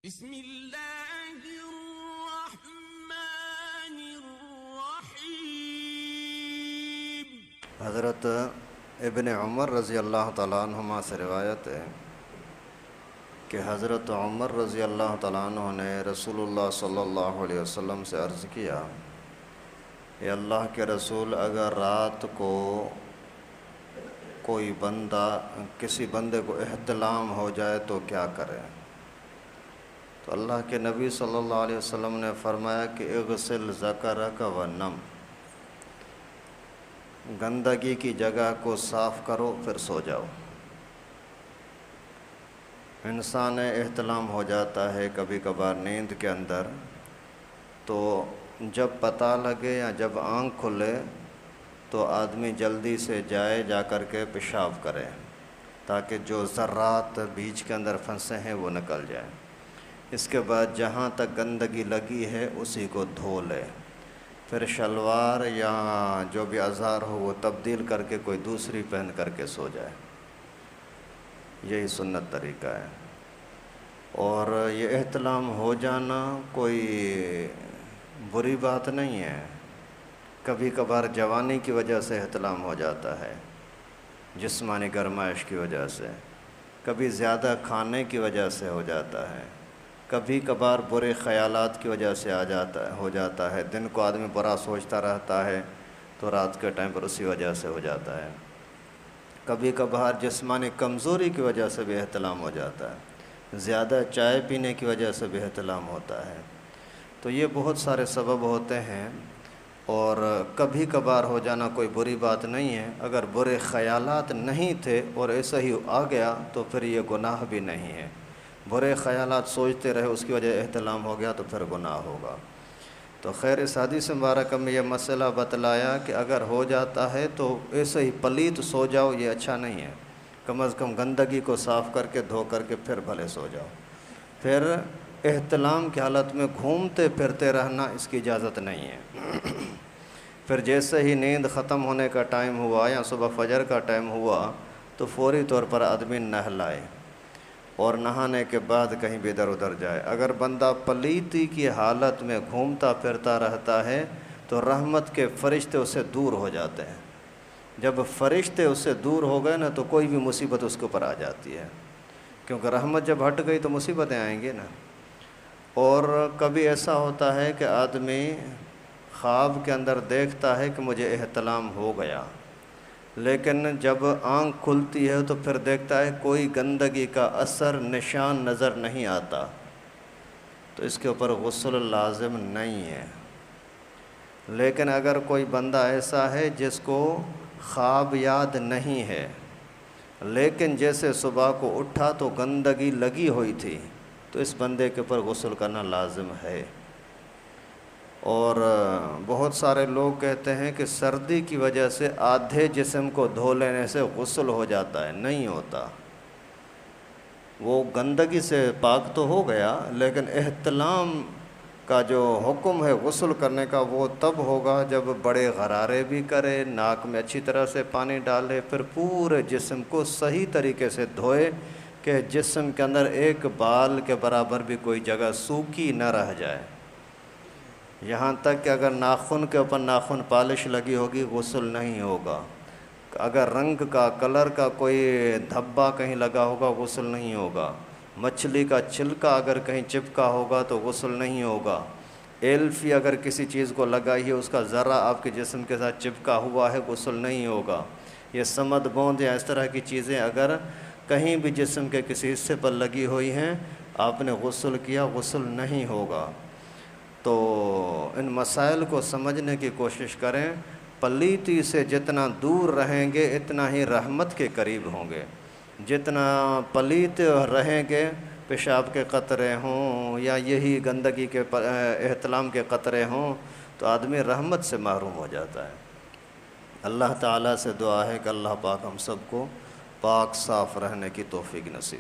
بسم اللہ الرحمن الرحیم۔ حضرت ابن عمر رضی اللہ تعالیٰ عنہما سے روایت ہے کہ حضرت عمر رضی اللہ تعالیٰ عنہ نے رسول اللہ صلی اللہ علیہ وسلم سے عرض کیا، اے اللہ کے رسول، اگر رات کو کوئی بندہ کسی بندے کو احتلام ہو جائے تو کیا کرے؟ تو اللہ کے نبی صلی اللہ علیہ وسلم نے فرمایا کہ اغسل ذکرک ونم، گندگی کی جگہ کو صاف کرو پھر سو جاؤ۔ انسان احتلام ہو جاتا ہے کبھی کبھار نیند کے اندر، تو جب پتہ لگے یا جب آنکھ کھلے تو آدمی جلدی سے جا کر کے پیشاب کرے تاکہ جو ذرات بیچ کے اندر پھنسے ہیں وہ نکل جائیں۔ اس کے بعد جہاں تک گندگی لگی ہے اسی کو دھو لے، پھر شلوار یا جو بھی ازار ہو وہ تبدیل کر کے کوئی دوسری پہن کر کے سو جائے۔ یہی سنت طریقہ ہے۔ اور یہ احتلام ہو جانا کوئی بری بات نہیں ہے۔ کبھی کبھار جوانی کی وجہ سے احتلام ہو جاتا ہے، جسمانی گرمائش کی وجہ سے، کبھی زیادہ کھانے کی وجہ سے ہو جاتا ہے، کبھی کبھار برے خیالات کی وجہ سے ہو جاتا ہے۔ دن کو آدمی برا سوچتا رہتا ہے تو رات کے ٹائم پر اسی وجہ سے ہو جاتا ہے۔ کبھی کبھار جسمانی کمزوری کی وجہ سے بھی احتلام ہو جاتا ہے، زیادہ چائے پینے کی وجہ سے بھی احتلام ہوتا ہے۔ تو یہ بہت سارے سبب ہوتے ہیں، اور کبھی کبھار ہو جانا کوئی بری بات نہیں ہے۔ اگر برے خیالات نہیں تھے اور ایسا ہی آ گیا تو پھر یہ گناہ بھی نہیں ہے۔ برے خیالات سوچتے رہے اس کی وجہ احتلام ہو گیا تو پھر گناہ ہوگا۔ تو خیر، اس حدیث مبارکہ میں یہ مسئلہ بتلایا کہ اگر ہو جاتا ہے تو ایسے ہی پلیت سو جاؤ، یہ اچھا نہیں ہے۔ کم از کم گندگی کو صاف کر کے دھو کر کے پھر بھلے سو جاؤ۔ پھر احتلام کی حالت میں گھومتے پھرتے رہنا اس کی اجازت نہیں ہے۔ پھر جیسے ہی نیند ختم ہونے کا ٹائم ہوا یا صبح فجر کا ٹائم ہوا تو فوری طور پر آدمی نہلائے، اور نہانے کے بعد کہیں بھی ادھر ادھر جائے۔ اگر بندہ پلیتی کی حالت میں گھومتا پھرتا رہتا ہے تو رحمت کے فرشتے اس سے دور ہو جاتے ہیں۔ جب فرشتے اس سے دور ہو گئے نا تو کوئی بھی مصیبت اس کے اوپر آ جاتی ہے، کیونکہ رحمت جب ہٹ گئی تو مصیبتیں آئیں گی نا۔ اور کبھی ایسا ہوتا ہے کہ آدمی خواب کے اندر دیکھتا ہے کہ مجھے احتلام ہو گیا، لیکن جب آنکھ کھلتی ہے تو پھر دیکھتا ہے کوئی گندگی کا اثر نشان نظر نہیں آتا، تو اس کے اوپر غسل لازم نہیں ہے۔ لیکن اگر کوئی بندہ ایسا ہے جس کو خواب یاد نہیں ہے، لیکن جیسے صبح کو اٹھا تو گندگی لگی ہوئی تھی، تو اس بندے کے اوپر غسل کرنا لازم ہے۔ اور بہت سارے لوگ کہتے ہیں کہ سردی کی وجہ سے آدھے جسم کو دھو لینے سے غسل ہو جاتا ہے۔ نہیں ہوتا، وہ گندگی سے پاک تو ہو گیا، لیکن احتلام کا جو حکم ہے غسل کرنے کا وہ تب ہوگا جب بڑے غرارے بھی کرے، ناک میں اچھی طرح سے پانی ڈالے، پھر پورے جسم کو صحیح طریقے سے دھوئے کہ جسم کے اندر ایک بال کے برابر بھی کوئی جگہ سوکھی نہ رہ جائے۔ یہاں تک کہ اگر ناخن کے اوپر ناخن پالش لگی ہوگی غسل نہیں ہوگا، اگر رنگ کا کلر کا کوئی دھبا کہیں لگا ہوگا غسل نہیں ہوگا، مچھلی کا چھلکا اگر کہیں چپکا ہوگا تو غسل نہیں ہوگا، ایلفی اگر کسی چیز کو لگائی ہے اس کا ذرہ آپ کے جسم کے ساتھ چپکا ہوا ہے غسل نہیں ہوگا۔ یہ سمد بوند یا اس طرح کی چیزیں اگر کہیں بھی جسم کے کسی حصے پر لگی ہوئی ہیں، آپ نے غسل کیا، غسل نہیں ہوگا۔ تو ان مسائل کو سمجھنے کی کوشش کریں۔ پلیتی سے جتنا دور رہیں گے اتنا ہی رحمت کے قریب ہوں گے۔ جتنا پلیت رہیں گے، پیشاب کے قطرے ہوں یا یہی گندگی کے احتلام کے قطرے ہوں، تو آدمی رحمت سے محروم ہو جاتا ہے۔ اللہ تعالیٰ سے دعا ہے کہ اللہ پاک ہم سب کو پاک صاف رہنے کی توفیق نصیب